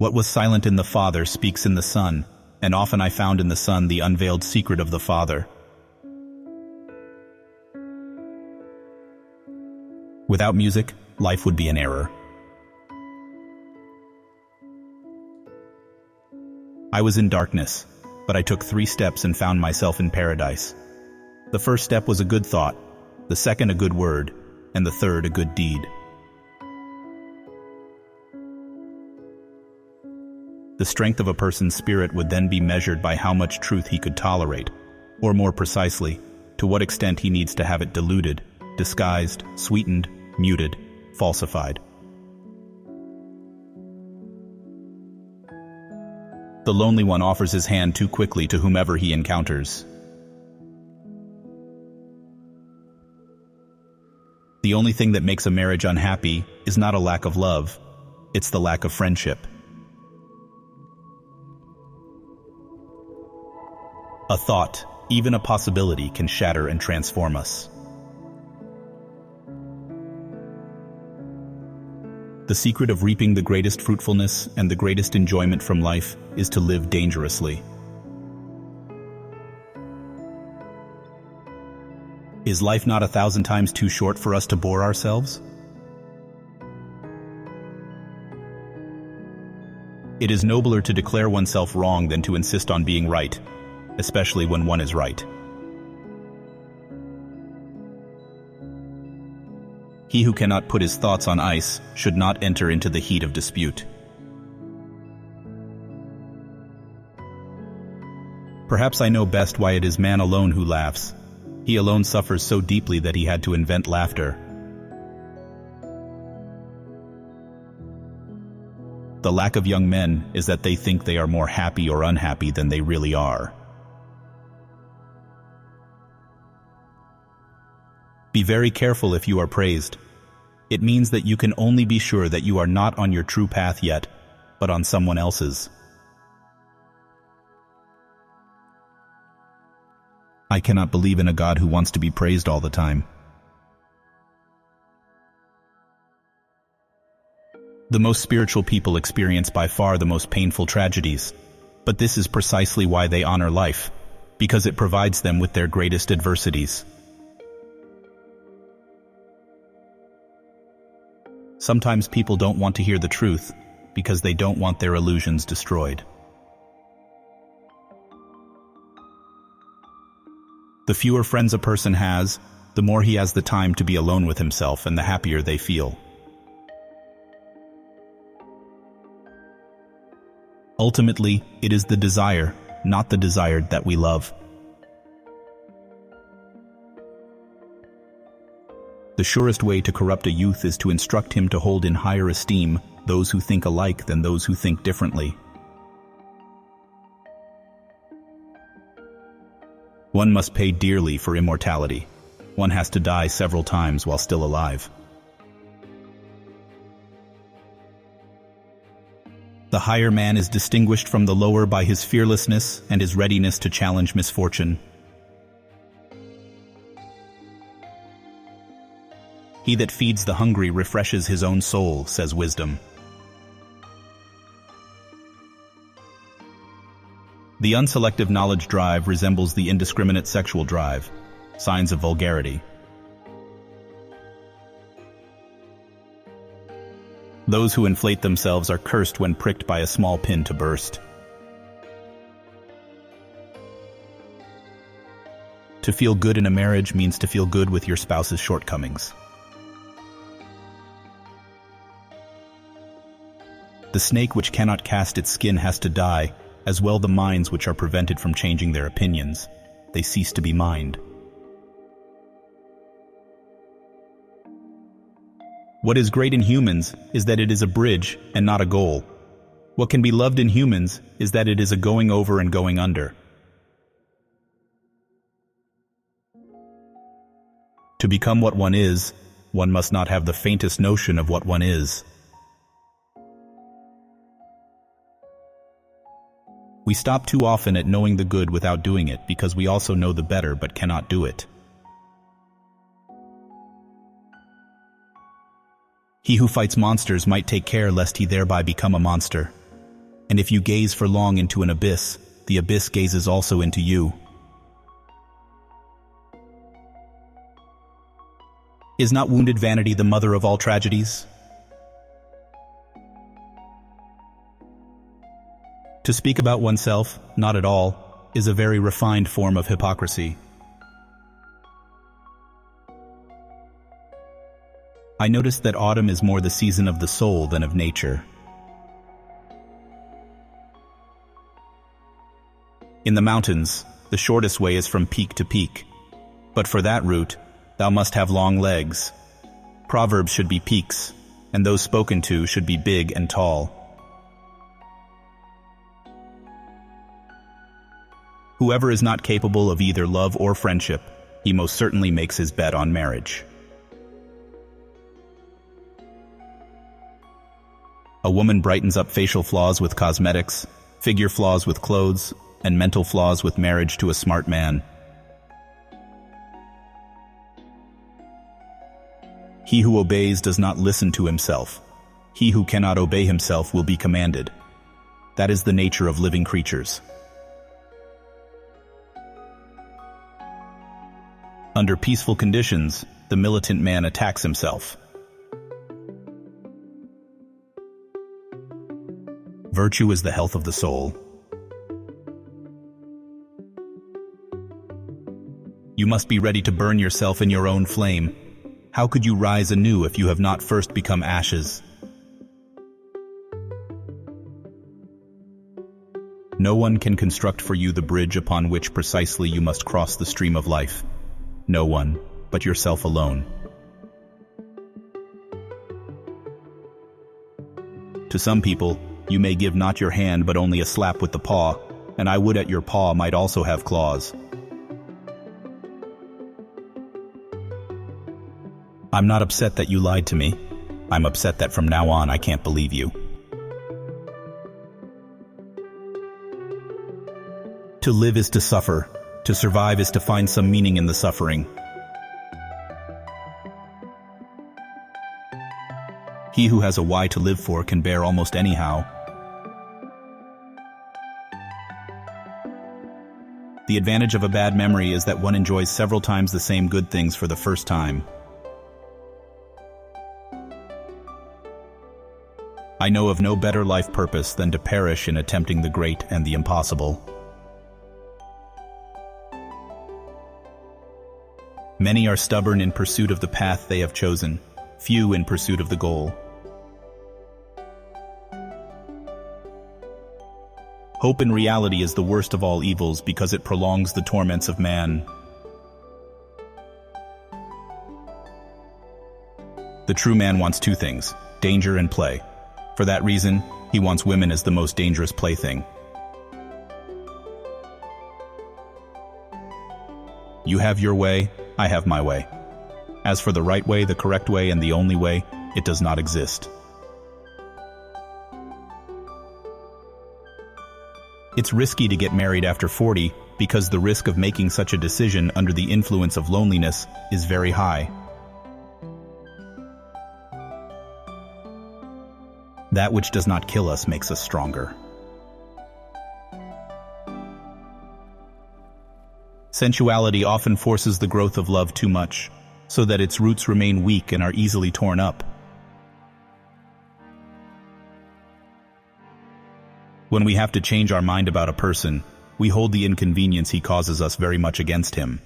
What was silent in the Father speaks in the Son, and often I found in the Son the unveiled secret of the Father. Without music, life would be an error. I was in darkness, but I took 3 steps and found myself in paradise. The first step was a good thought, the second a good word, and the third a good deed. The strength of a person's spirit would then be measured by how much truth he could tolerate, or more precisely, to what extent he needs to have it diluted, disguised, sweetened, muted, falsified. The lonely one offers his hand too quickly to whomever he encounters. The only thing that makes a marriage unhappy is not a lack of love, it's the lack of friendship. A thought, even a possibility, can shatter and transform us. The secret of reaping the greatest fruitfulness and the greatest enjoyment from life is to live dangerously. Is life not 1,000 times too short for us to bore ourselves? It is nobler to declare oneself wrong than to insist on being right, especially when one is right. He who cannot put his thoughts on ice should not enter into the heat of dispute. Perhaps I know best why it is man alone who laughs. He alone suffers so deeply that he had to invent laughter. The lack of young men is that they think they are more happy or unhappy than they really are. Be very careful if you are praised. It means that you can only be sure that you are not on your true path yet, but on someone else's. I cannot believe in a God who wants to be praised all the time. The most spiritual people experience by far the most painful tragedies, but this is precisely why they honor life, because it provides them with their greatest adversities. Sometimes people don't want to hear the truth because they don't want their illusions destroyed. The fewer friends a person has, the more he has the time to be alone with himself and the happier they feel. Ultimately, it is the desire, not the desired, that we love. The surest way to corrupt a youth is to instruct him to hold in higher esteem those who think alike than those who think differently. One must pay dearly for immortality. One has to die several times while still alive. The higher man is distinguished from the lower by his fearlessness and his readiness to challenge misfortune. He that feeds the hungry refreshes his own soul, says wisdom. The unselective knowledge drive resembles the indiscriminate sexual drive, signs of vulgarity. Those who inflate themselves are cursed when pricked by a small pin to burst. To feel good in a marriage means to feel good with your spouse's shortcomings. The snake which cannot cast its skin has to die, as well the minds which are prevented from changing their opinions. They cease to be mind. What is great in humans is that it is a bridge and not a goal. What can be loved in humans is that it is a going over and going under. To become what one is, one must not have the faintest notion of what one is. We stop too often at knowing the good without doing it because we also know the better but cannot do it. He who fights monsters might take care lest he thereby become a monster. And if you gaze for long into an abyss, the abyss gazes also into you. Is not wounded vanity the mother of all tragedies? To speak about oneself, not at all, is a very refined form of hypocrisy. I noticed that autumn is more the season of the soul than of nature. In the mountains, the shortest way is from peak to peak. But for that route, thou must have long legs. Proverbs should be peaks, and those spoken to should be big and tall. Whoever is not capable of either love or friendship, he most certainly makes his bet on marriage. A woman brightens up facial flaws with cosmetics, figure flaws with clothes, and mental flaws with marriage to a smart man. He who obeys does not listen to himself. He who cannot obey himself will be commanded. That is the nature of living creatures. Under peaceful conditions, the militant man attacks himself. Virtue is the health of the soul. You must be ready to burn yourself in your own flame. How could you rise anew if you have not first become ashes? No one can construct for you the bridge upon which precisely you must cross the stream of life. No one, but yourself alone. To some people, you may give not your hand but only a slap with the paw, and I would at your paw might also have claws. I'm not upset that you lied to me. I'm upset that from now on I can't believe you. To live is to suffer. To survive is to find some meaning in the suffering. He who has a why to live for can bear almost anyhow. The advantage of a bad memory is that one enjoys several times the same good things for the first time. I know of no better life purpose than to perish in attempting the great and the impossible. Many are stubborn in pursuit of the path they have chosen, few in pursuit of the goal. Hope in reality is the worst of all evils because it prolongs the torments of man. The true man wants two things, danger and play. For that reason, he wants women as the most dangerous plaything. You have your way, I have my way. As for the right way, the correct way, and the only way, it does not exist. It's risky to get married after 40 because the risk of making such a decision under the influence of loneliness is very high. That which does not kill us makes us stronger. Sensuality often forces the growth of love too much, so that its roots remain weak and are easily torn up. When we have to change our mind about a person, we hold the inconvenience he causes us very much against him.